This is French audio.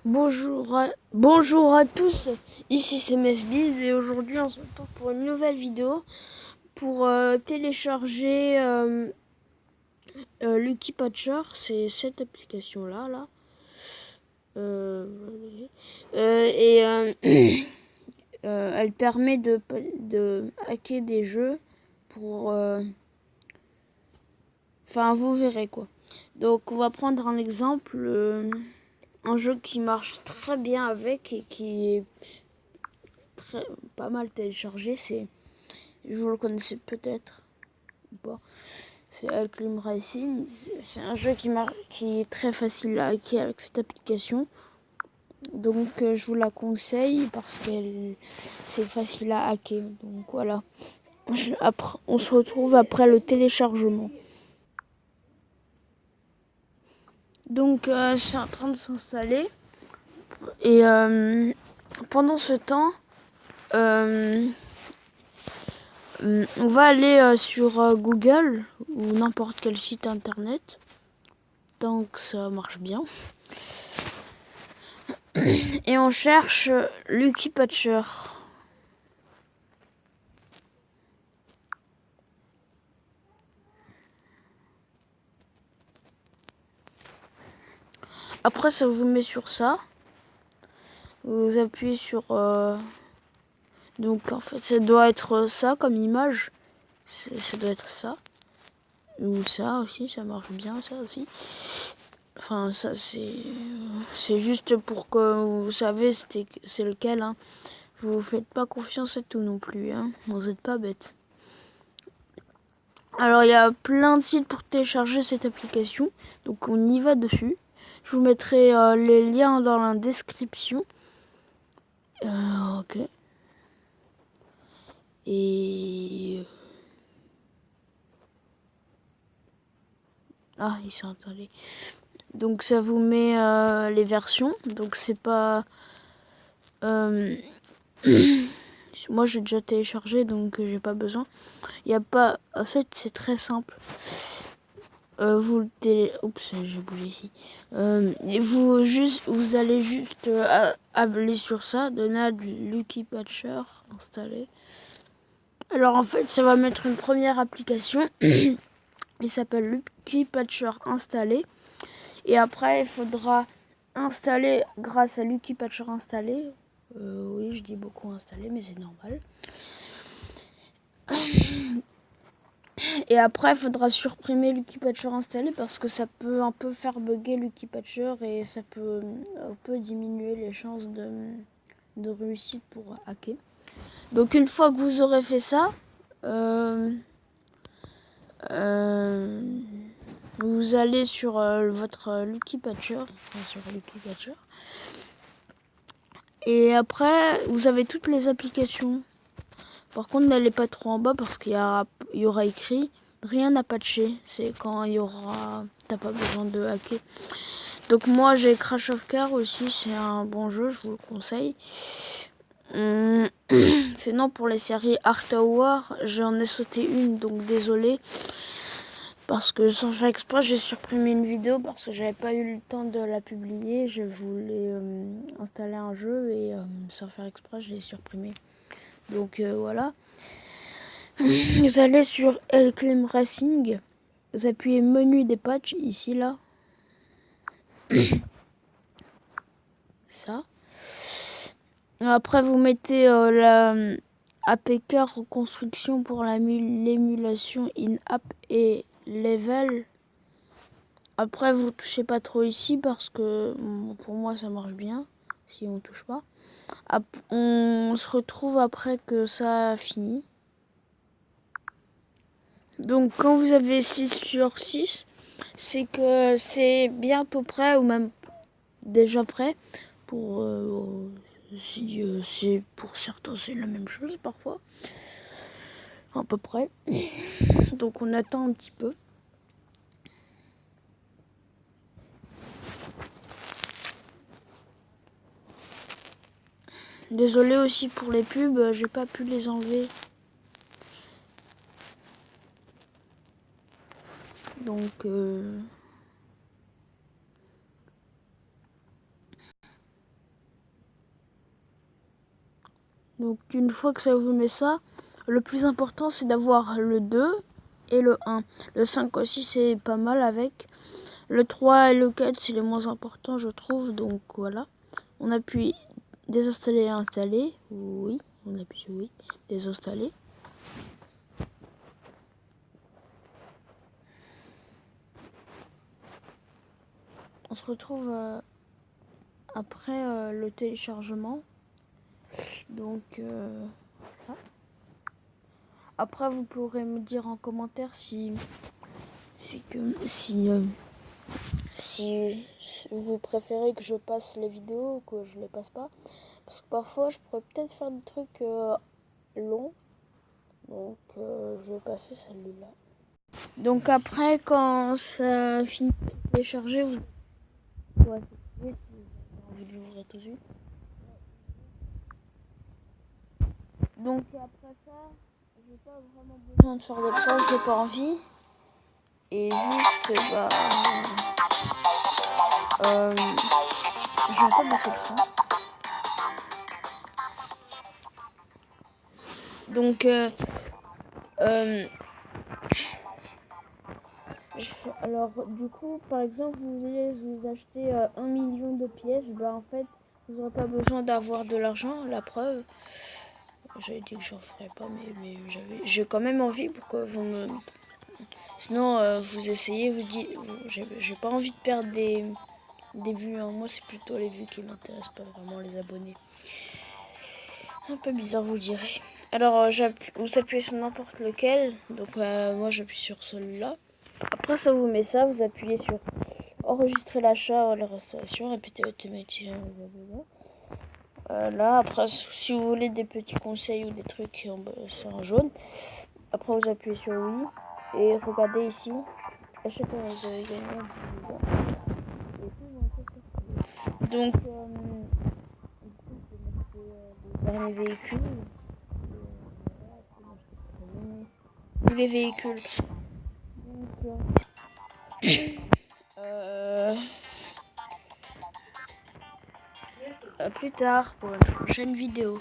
Bonjour à tous, ici c'est Mesbiz et aujourd'hui on se retrouve pour une nouvelle vidéo pour télécharger Lucky Patcher, c'est cette application là. Et elle permet de hacker des jeux pour... Enfin vous verrez quoi. Donc on va prendre un exemple, un jeu qui marche très bien avec et qui est pas mal téléchargé, vous le connaissez peut-être ou pas, c'est Alclim Racing. C'est un jeu qui est très facile à hacker avec cette application, donc je vous la conseille parce que c'est facile à hacker. Donc voilà, on se retrouve après le téléchargement. Donc c'est en train de s'installer et pendant ce temps on va aller sur Google ou n'importe quel site internet, tant que ça marche bien. Et on cherche Lucky Patcher. Après, ça vous met sur ça. Vous appuyez sur... Donc en fait, ça doit être ça comme image. Ça doit être ça. Ou ça aussi, ça marche bien, ça aussi. Enfin, ça c'est juste pour que vous savez c'est lequel. Hein. Vous faites pas confiance à tout non plus. Hein. Vous n'êtes pas bête. Alors, il y a plein de sites pour télécharger cette application. Donc, on y va dessus. Je vous mettrai les liens dans la description. Ok. Et... Ah, ils sont installés. Donc, ça vous met les versions. Donc, c'est pas... Moi, j'ai déjà téléchargé, donc j'ai pas besoin. Il y a pas... En fait, c'est très simple. Oups, j'ai bougé ici. Vous allez juste aller sur ça, Donald Lucky Patcher, installer. Alors en fait, ça va mettre une première application. Il s'appelle Lucky Patcher installé. Et après, il faudra installer grâce à Lucky Patcher installé. Oui, je dis beaucoup installé, mais c'est normal. Et après, il faudra supprimer Lucky Patcher installé parce que ça peut un peu faire bugger Lucky Patcher et ça peut un peu diminuer les chances de réussite pour hacker. Donc une fois que vous aurez fait ça, vous allez sur votre Lucky Patcher, sur Lucky Patcher. Et après, vous avez toutes les applications. Par contre, n'allez pas trop en bas parce qu'il y aura écrit rien à patcher. C'est quand il y aura... T'as pas besoin de hacker. Donc moi, j'ai Crash of Car aussi. C'est un bon jeu, je vous le conseille. Sinon, pour les séries Art Tower, j'en ai sauté une. Donc désolé. Parce que sans faire exprès, j'ai supprimé une vidéo parce que j'avais pas eu le temps de la publier. Je voulais installer un jeu et sans faire exprès, je l'ai supprimé. Donc voilà. Vous allez sur Alclim Racing. Vous appuyez menu des patchs ici là. Ça. Après vous mettez la APK reconstruction pour l'émulation in-app et level. Après vous touchez pas trop ici parce que pour moi ça marche bien si on touche pas. On se retrouve après que ça a fini. Donc quand vous avez 6 sur 6, c'est que c'est bientôt prêt ou même déjà prêt pour si c'est pour certains c'est la même chose parfois à peu près. Donc on attend un petit peu. Désolé aussi pour les pubs, j'ai pas pu les enlever. Donc Donc une fois que ça vous met ça, le plus important c'est d'avoir le 2 et le 1. Le 5 aussi c'est pas mal avec. Le 3 et le 4 c'est les moins importants je trouve. Donc voilà. On appuie désinstaller et installer. Oui. On appuie sur oui. Désinstaller. On se retrouve après le téléchargement. Donc après vous pourrez me dire en commentaire si vous préférez que je passe les vidéos ou que je les passe pas. Parce que parfois je pourrais peut-être faire des trucs longs. Donc je vais passer celui-là. Donc après quand ça finit de télécharger, vous pourrez si vous avez envie de l'ouvrir tout de suite. Donc après ça, j'ai pas vraiment besoin de faire des choses, j'ai pas envie. Et juste j'ai pas baissé le son. Donc alors du coup par exemple vous voulez vous acheter 1 million de pièces, bah en fait vous n'aurez pas besoin d'avoir de l'argent, la preuve. J'avais dit que j'en ferais pas mais j'ai quand même envie pour que vous me... Sinon vous essayez, vous dites j'ai pas envie de perdre des vues, hein. Moi c'est plutôt les vues qui m'intéressent, pas vraiment les abonnés. Un peu bizarre vous direz. Alors vous appuyez sur n'importe lequel, donc moi j'appuie sur celui-là. Après ça vous met ça, vous appuyez sur enregistrer l'achat ou la restauration, répéter automatiquement. Là après si vous voulez des petits conseils ou des trucs c'est en jaune. Après vous appuyez sur oui et regardez ici. Achetez les gagnants. Donc les derniers véhicules. Tous les véhicules. Donc, à plus tard pour une prochaine vidéo.